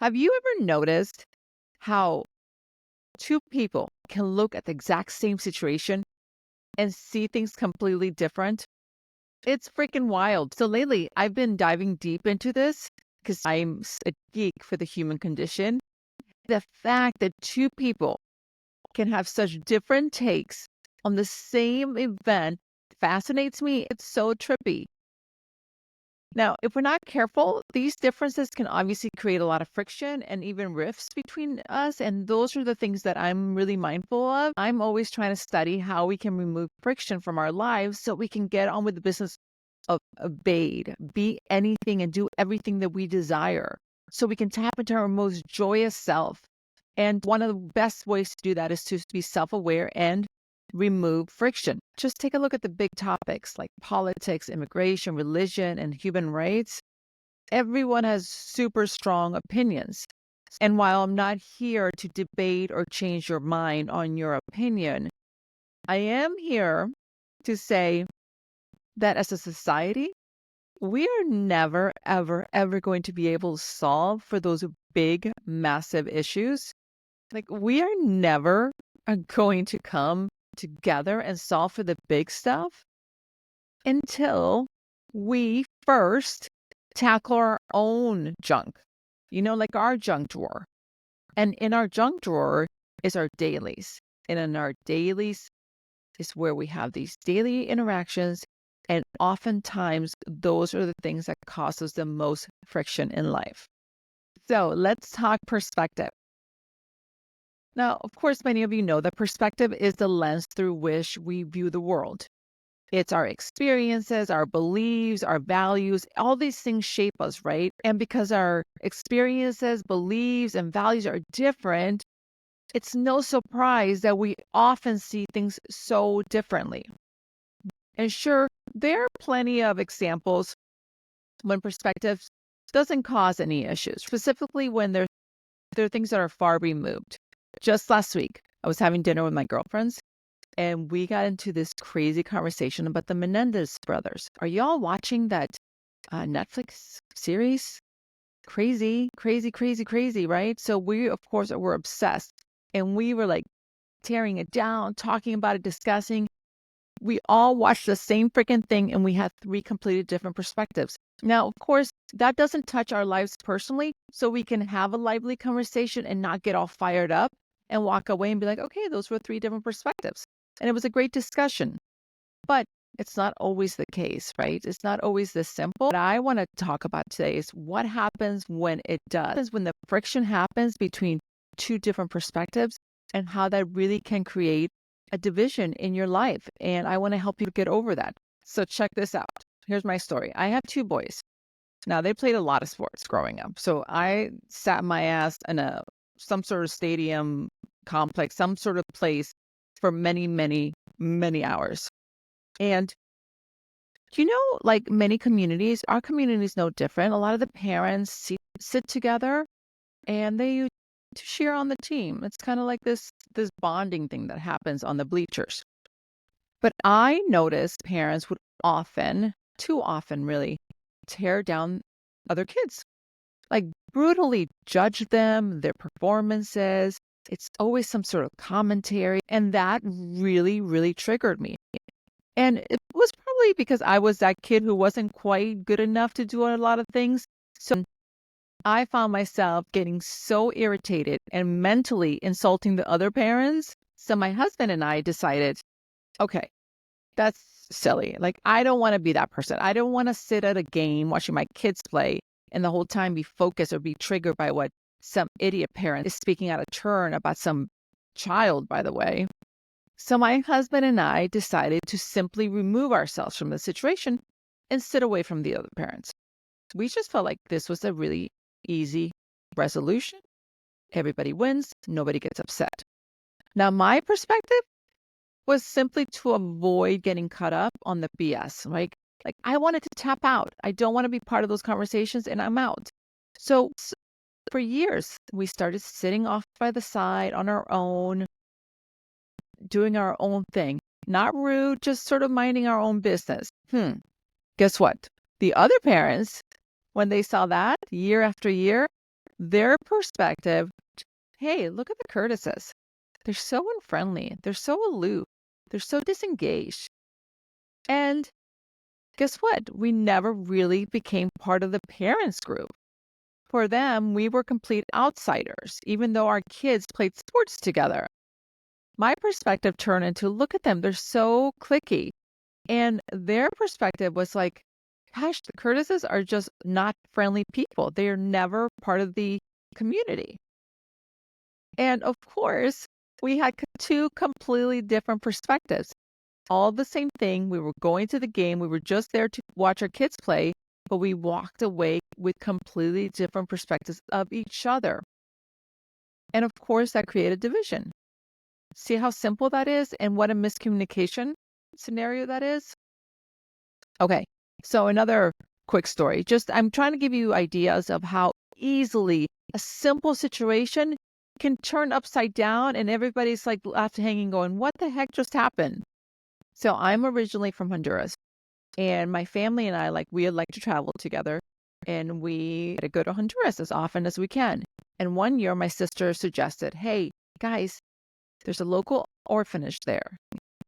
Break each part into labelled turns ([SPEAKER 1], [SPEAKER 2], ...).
[SPEAKER 1] Have you ever noticed how two people can look at the exact same situation and see things completely different? It's freaking wild. So lately, I've been diving deep into this because a geek for the human condition. The fact that two people can have such different takes on the same event fascinates me. It's so trippy. Now, if we're not careful, these differences can obviously create a lot of friction and even rifts between us. And those are the things that I'm really mindful of. I'm always trying to study how we can remove friction from our lives so we can get on with the business of obeyed, be anything and do everything that we desire. So we can tap into our most joyous self. And one of the best ways to do that is to be self aware and remove friction. Just take a look at the big topics like politics, immigration, religion, and human rights. Everyone has super strong opinions. And while I'm not here to debate or change your mind on your opinion, I am here to say that as a society, we are never, ever, ever going to be able to solve for those big, massive issues. Like, we are never going to come together and solve for the big stuff until we first tackle our own junk, like our junk drawer. And in our junk drawer is our dailies. And in our dailies is where we have these daily interactions. And oftentimes, those are the things that cause us the most friction in life. So let's talk perspective. Now, of course, many of you know that perspective is the lens through which we view the world. It's our experiences, our beliefs, our values, all these things shape us, right? And because our experiences, beliefs, and values are different, it's no surprise that we often see things so differently. And sure, there are plenty of examples when perspective doesn't cause any issues, specifically when there are things that are far removed. Just last week, I was having dinner with my girlfriends, and we got into this crazy conversation about the Menendez brothers. Are y'all watching that Netflix series? Crazy, crazy, crazy, crazy, right? So we, of course, were obsessed, and we were like tearing it down, talking about it, discussing. We all watched the same freaking thing, and we had three completely different perspectives. Now, of course, that doesn't touch our lives personally, so we can have a lively conversation and not get all fired up and walk away and be like, okay, those were three different perspectives. And it was a great discussion. But it's not always the case, right? It's not always this simple. What I want to talk about today is what happens when it does, when the friction happens between two different perspectives and how that really can create a division in your life. And I want to help you get over that. So check this out. Here's my story. I have two boys. Now, they played a lot of sports growing up. So I sat my ass in some sort of stadium complex, some sort of place for many, many, many hours. And like many communities, our community is no different. A lot of the parents sit together and they cheer on the team. It's kind of like this bonding thing that happens on the bleachers. But I noticed parents would often, too often really, tear down other kids, like brutally judge them, their performances. It's always some sort of commentary. And that really, really triggered me. And it was probably because I was that kid who wasn't quite good enough to do a lot of things. So I found myself getting so irritated and mentally insulting the other parents. So my husband and I decided, okay, that's silly. Like, I don't want to be that person. I don't want to sit at a game watching my kids play and the whole time be focused or be triggered by what some idiot parent is speaking out of turn about some child, by the way. So my husband and I decided to simply remove ourselves from the situation and sit away from the other parents. We just felt like this was a really easy resolution. Everybody wins, nobody gets upset. Now, my perspective was simply to avoid getting caught up on the BS, right? Like, I wanted to tap out. I don't want to be part of those conversations, and I'm out. So for years, we started sitting off by the side on our own, doing our own thing. Not rude, just sort of minding our own business. Guess what? The other parents, when they saw that year after year, Their perspective, hey, look at the Curtises. They're so unfriendly. They're so aloof. They're so disengaged. And guess what? We never really became part of the parents group. For them, we were complete outsiders, even though our kids played sports together. My perspective turned into, look at them, they're so cliquey. And their perspective was like, gosh, the Curtises are just not friendly people. They are never part of the community. And of course, we had two completely different perspectives. All the same thing. We were going to the game. We were just there to watch our kids play, but we walked away with completely different perspectives of each other. And of course, that created division. See how simple that is and what a miscommunication scenario that is? Okay, so another quick story. Just I'm trying to give you ideas of how easily a simple situation can turn upside down and everybody's like left hanging going, what the heck just happened? So I'm originally from Honduras and my family and I, like, we like to travel together and we to go to Honduras as often as we can. And one year my sister suggested, hey, guys, there's a local orphanage there.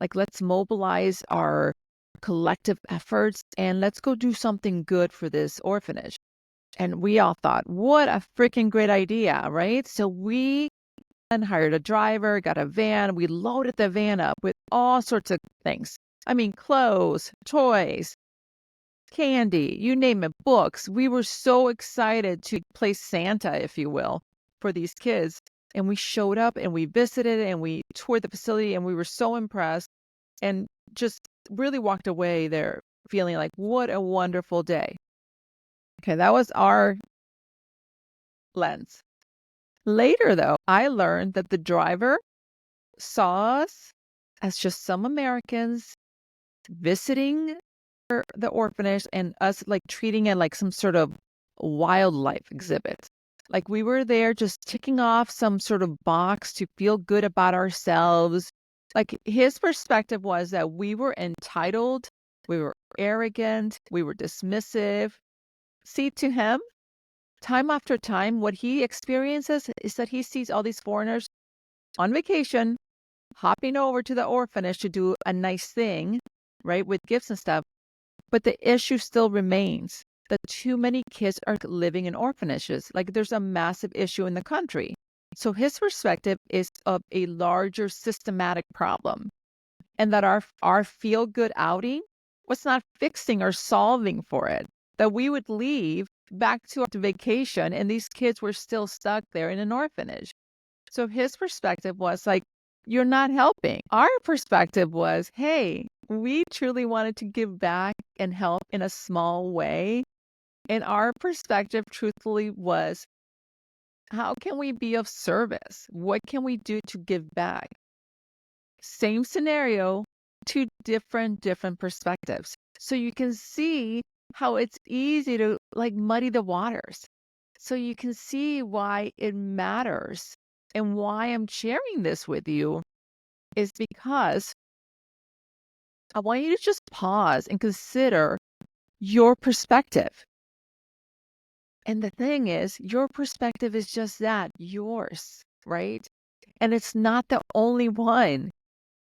[SPEAKER 1] Like, let's mobilize our collective efforts and let's go do something good for this orphanage. And we all thought, what a freaking great idea, right? So we then hired a driver, got a van. We loaded the van up with all sorts of things. I mean, clothes, toys, candy, you name it, books. We were so excited to play Santa, if you will, for these kids. And we showed up and we visited and we toured the facility and we were so impressed and just really walked away there feeling like, what a wonderful day. Okay, that was our lens. Later, though, I learned that the driver saw us as just some Americans visiting the orphanage and us like treating it like some sort of wildlife exhibit. Like we were there just ticking off some sort of box to feel good about ourselves. Like his perspective was that we were entitled, we were arrogant, we were dismissive. See, to him, time after time, what he experiences is that he sees all these foreigners on vacation, hopping over to the orphanage to do a nice thing, right, with gifts and stuff. But the issue still remains that too many kids are living in orphanages. Like there's a massive issue in the country. So his perspective is of a larger systematic problem, and that our feel good outing was not fixing or solving for it. That we would leave back to vacation and these kids were still stuck there in an orphanage. So his perspective was like, you're not helping. Our perspective was, hey, we truly wanted to give back and help in a small way. And our perspective, truthfully, was, how can we be of service? What can we do to give back? Same scenario, two different perspectives. So you can see how it's easy to like muddy the waters. So you can see why it matters and why I'm sharing this with you is because I want you to just pause and consider your perspective. And the thing is, your perspective is just that, yours, right? And it's not the only one.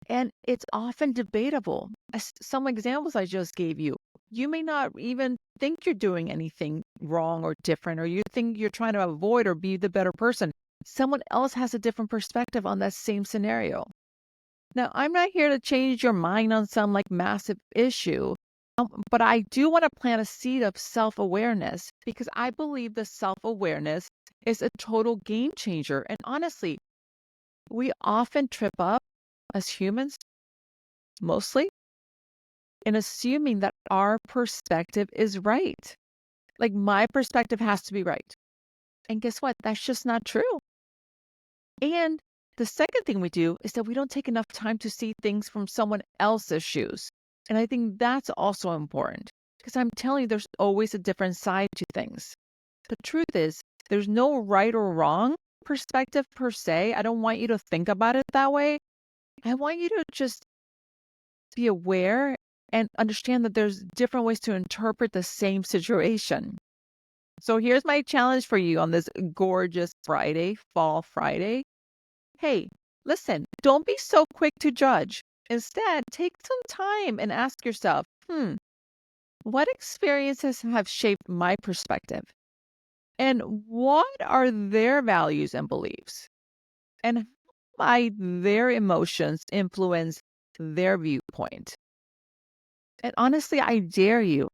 [SPEAKER 1] And it's often debatable. As some examples I just gave you, you may not even think you're doing anything wrong or different, or you think you're trying to avoid or be the better person. Someone else has a different perspective on that same scenario. Now, I'm not here to change your mind on some like massive issue, but I do want to plant a seed of self-awareness because I believe the self-awareness is a total game changer. And honestly, we often trip up as humans, mostly, in assuming that our perspective is right. Like my perspective has to be right. And guess what? That's just not true. And the second thing we do is that we don't take enough time to see things from someone else's shoes. And I think that's also important because I'm telling you, there's always a different side to things. The truth is, there's no right or wrong perspective per se. I don't want you to think about it that way. I want you to just be aware and understand that there's different ways to interpret the same situation. So here's my challenge for you on this gorgeous Friday, fall Friday. Hey, listen, don't be so quick to judge. Instead, take some time and ask yourself, what experiences have shaped my perspective? And what are their values and beliefs? And how might their emotions influence their viewpoint? And honestly, I dare you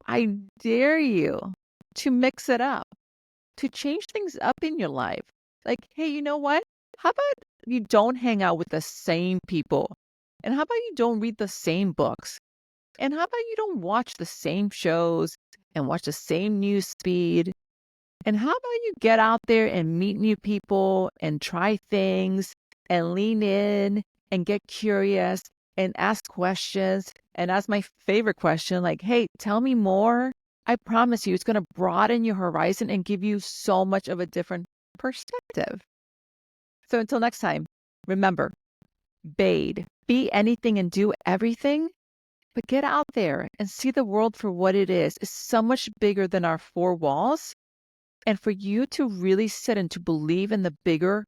[SPEAKER 1] to mix it up, to change things up in your life. Like, hey, you know what? How about you don't hang out with the same people? And how about you don't read the same books? And how about you don't watch the same shows and watch the same news speed? And how about you get out there and meet new people and try things and lean in and get curious and ask questions and ask my favorite question, like, hey, tell me more. I promise you, it's going to broaden your horizon and give you so much of a different perspective. So until next time, remember, be anything and do everything, but get out there and see the world for what it is. It's so much bigger than our four walls. And for you to really sit and to believe in the bigger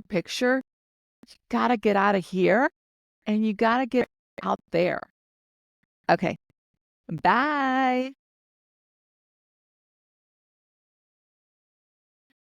[SPEAKER 1] picture, you gotta get out of here and you gotta get out there. Okay. Bye.